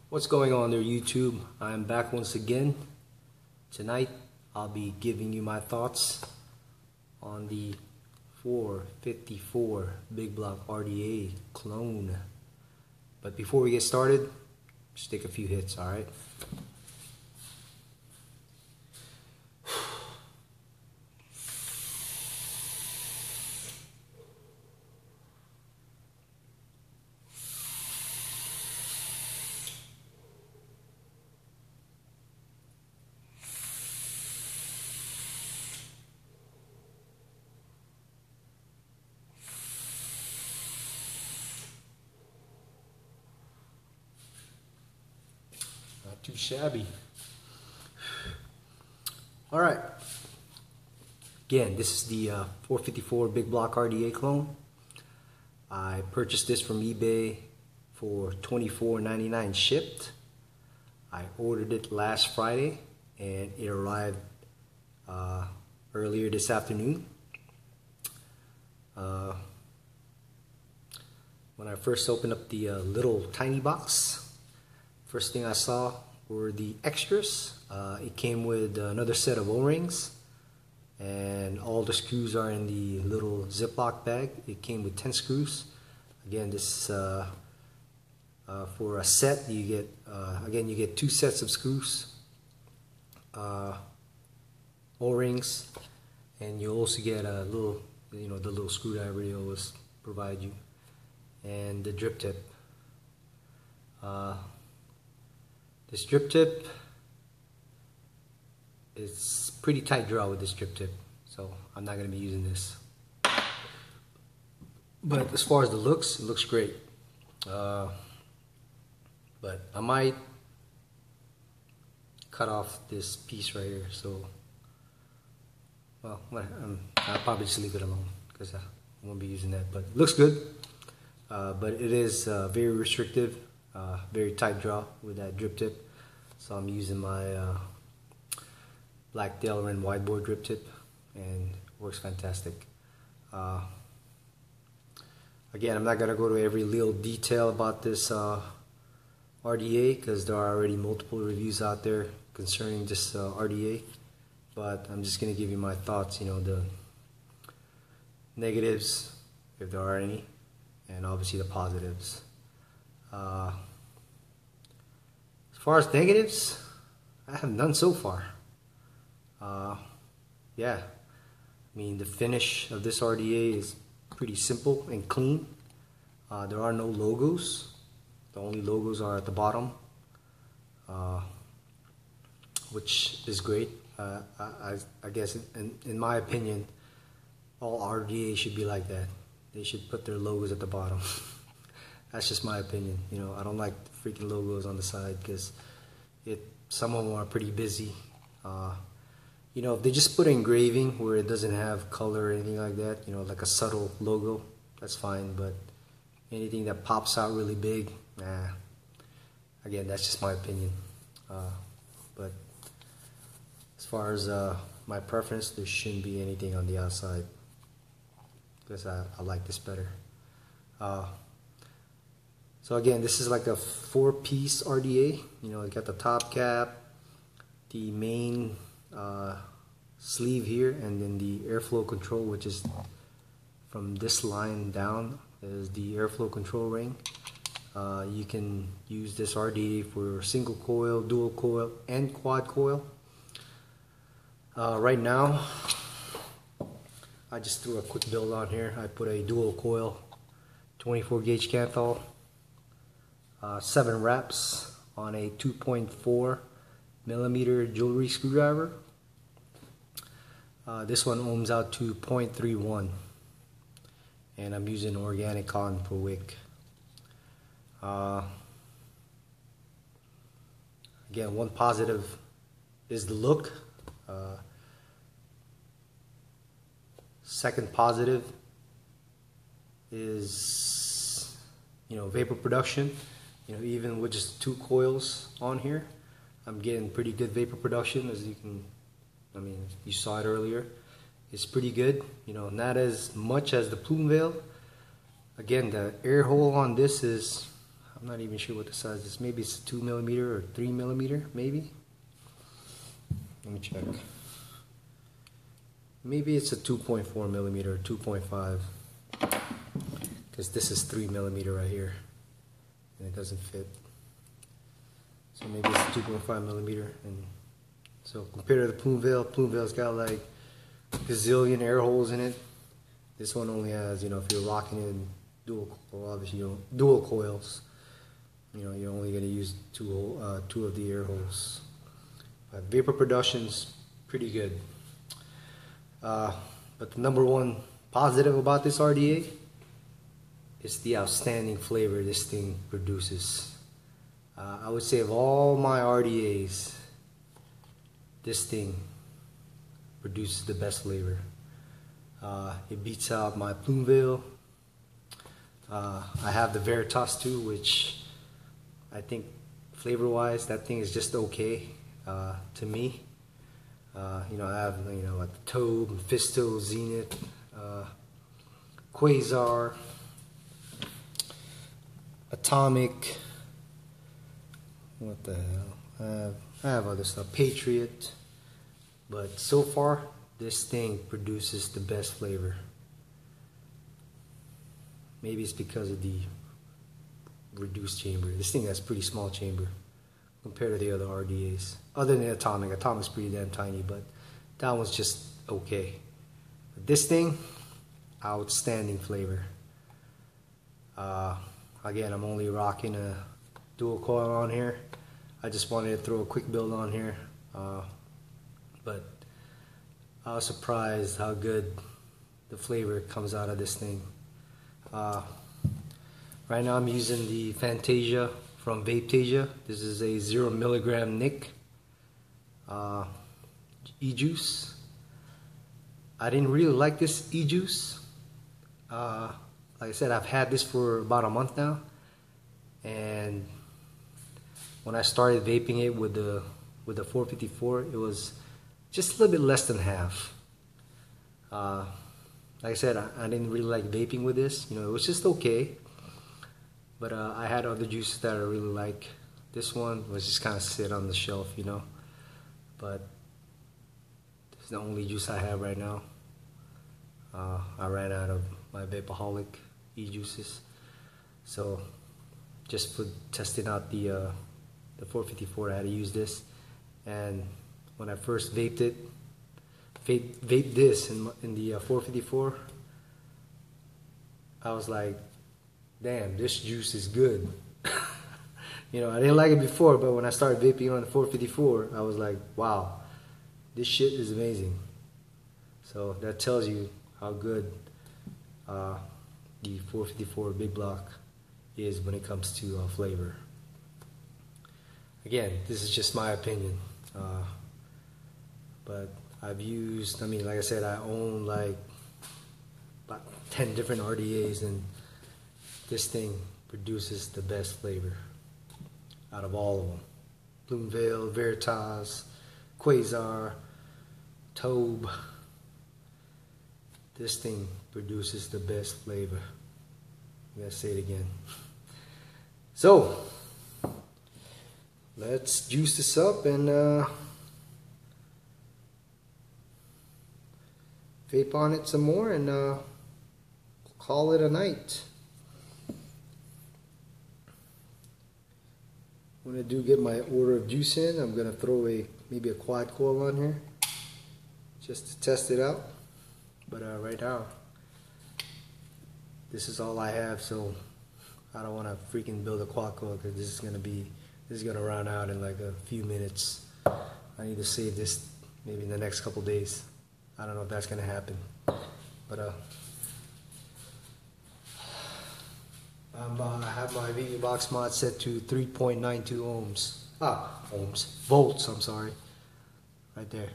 What's going on there, YouTube? I'm back once again. Tonight I'll be giving you my thoughts on the 454 Big Block RDA clone. But before we get started, just take a few hits, alright? Not too shabby. Alright. Again, this is the 454 Big Block RDA clone. I purchased this from eBay for $24.99 shipped. I ordered it last Friday and it arrived earlier this afternoon. When I first opened up the little tiny box, first thing I saw were the extras. It came with another set of O-rings, and all the screws are in the little Ziploc bag. It came with 10 screws. Again, this for a set you get again you get 2 sets of screws, O-rings, and you also get a little, the little screwdriver they always provide you, and the drip tip. This drip tip, it's pretty tight draw with this drip tip, so I'm not going to be using this. But as far as the looks, it looks great. But I might cut off this piece right here, so well, I'll probably just leave it alone because I won't be using that. But it looks good, but it is very restrictive. Very tight draw with that drip tip, so I'm using my black Delrin wideboard drip tip, and it works fantastic. Again, I'm not going to go to every little detail about this RDA because there are already multiple reviews out there concerning this RDA, but I'm just going to give you my thoughts, the negatives, if there are any, and obviously the positives. As far as negatives, I have none so far. Yeah, I mean, the finish of this RDA is pretty simple and clean. There are no logos. The only logos are at the bottom, which is great. I guess in my opinion, all RDA should be like that. They should put their logos at the bottom. That's just my opinion. I don't like the freaking logos on the side because some of them are pretty busy. If they just put engraving where it doesn't have color or anything like that, like a subtle logo, that's fine. But anything that pops out really big, nah. Again, that's just my opinion. But as far as my preference, there shouldn't be anything on the outside because I like this better. So again, this is like a 4-piece RDA. You got the top cap, the main sleeve here, and then the airflow control, which is from this line down, is the airflow control ring. You can use this RDA for single coil, dual coil, and quad coil. Right now, I just threw a quick build on here. I put a dual coil 24 gauge Canthal, 7 wraps on a 2.4 millimeter jewelry screwdriver. This one ohms out to 0.31, and I'm using organic cotton per wick. Again, one positive is the look. Second positive is vapor production. Even with just 2 coils on here, I'm getting pretty good vapor production, as you saw it earlier. It's pretty good, not as much as the Plume Veil. Again, the air hole on this is I'm not even sure what the size is. Maybe it's 2 millimeter or 3 millimeter, maybe. Let me check. Maybe it's a 2.4 millimeter or 2.5, because this is 3 millimeter right here, and it doesn't fit. So maybe it's 2.5 millimeter, and so compared to the Plumevelle's got like a gazillion air holes in it. This one only has, you know, if you're rocking it in obviously dual coils, you know, you're only going to use two of the air holes. But vapor production's pretty good. But the number one positive about this RDA is the outstanding flavor this thing produces. I would say of all my RDAs, this thing produces the best flavor. It beats out my Plumevelle. I have the Veritas too, which I think flavor-wise, that thing is just okay to me. You know, I have, you know, like the Tobe, Fisto, Zenith, Quasar, Atomic. What the hell? I have other stuff, Patriot. But so far, this thing produces the best flavor. Maybe it's because of the reduced chamber. This thing has pretty small chamber compared to the other RDAs. Other than Atomic. Atomic's pretty damn tiny, but that one's just okay. But this thing, outstanding flavor. Again, I'm only rocking a dual coil on here. I just wanted to throw a quick build on here. But I was surprised how good the flavor comes out of this thing. Right now I'm using the Fantasia from Vapetasia. This is a 0 milligram Nic e-juice. I didn't really like this e-juice. Like I said, I've had this for about a month now, and when I started vaping it with the 454, it was just a little bit less than half. Like I said, I didn't really like vaping with this. You know, it was just okay. But I had other juices that I really like. This one was just kind of sit on the shelf, you know. But it's the only juice I have right now. I ran out of my Vaporaholic e-juices. So just for testing out the 454, I had to use this. And when I first vaped this in the 454, I was like, damn, this juice is good. You know, I didn't like it before, but when I started vaping on the 454, I was like, wow, this shit is amazing. So that tells you how good the 454 Big Block is when it comes to flavor. Again, this is just my opinion. But I've used, I mean, like I said, I own like about 10 different RDAs, and this thing produces the best flavor out of all of them. Plumevelle, Veritas, Quasar, Tobe. This thing produces the best flavor. I'm gonna say it again. So, let's juice this up and vape on it some more and call it a night. When I do get my order of juice in, I'm gonna throw maybe a quad coil on here just to test it out. But right now, this is all I have, so I don't want to freaking build a quad coil because this is gonna run out in like a few minutes. I need to save this maybe in the next couple days. I don't know if that's gonna happen, but I have my VV box mod set to 3.92 volts, I'm sorry, right there.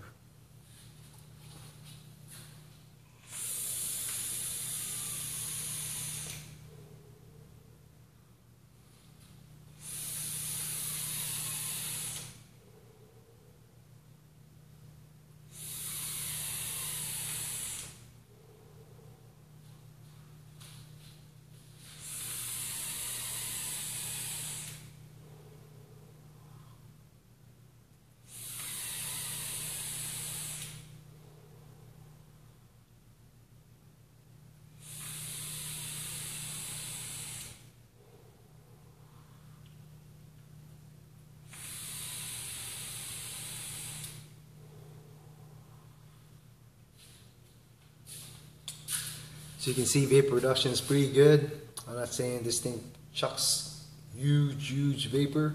So you can see vapor production is pretty good. I'm not saying this thing chucks huge vapor,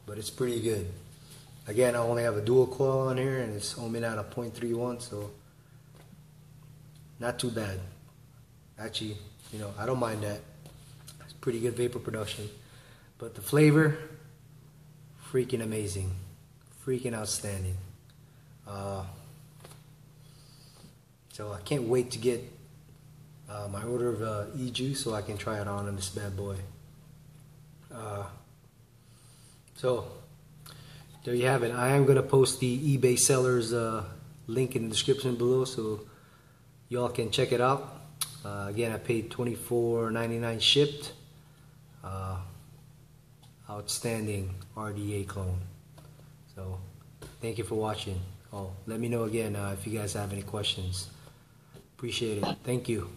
but it's pretty good. Again, I only have a dual coil on here and it's ohming out at 0.31, so not too bad. Actually, you know, I don't mind that. It's pretty good vapor production. But the flavor, freaking amazing. Freaking outstanding. So I can't wait to get my order of e-juice so I can try it on this bad boy. So there you have it. I am going to post the eBay sellers link in the description below so y'all can check it out. Again, I paid $24.99 shipped. Outstanding RDA clone. So thank you for watching. Oh, let me know again if you guys have any questions. Appreciate it. Thank you.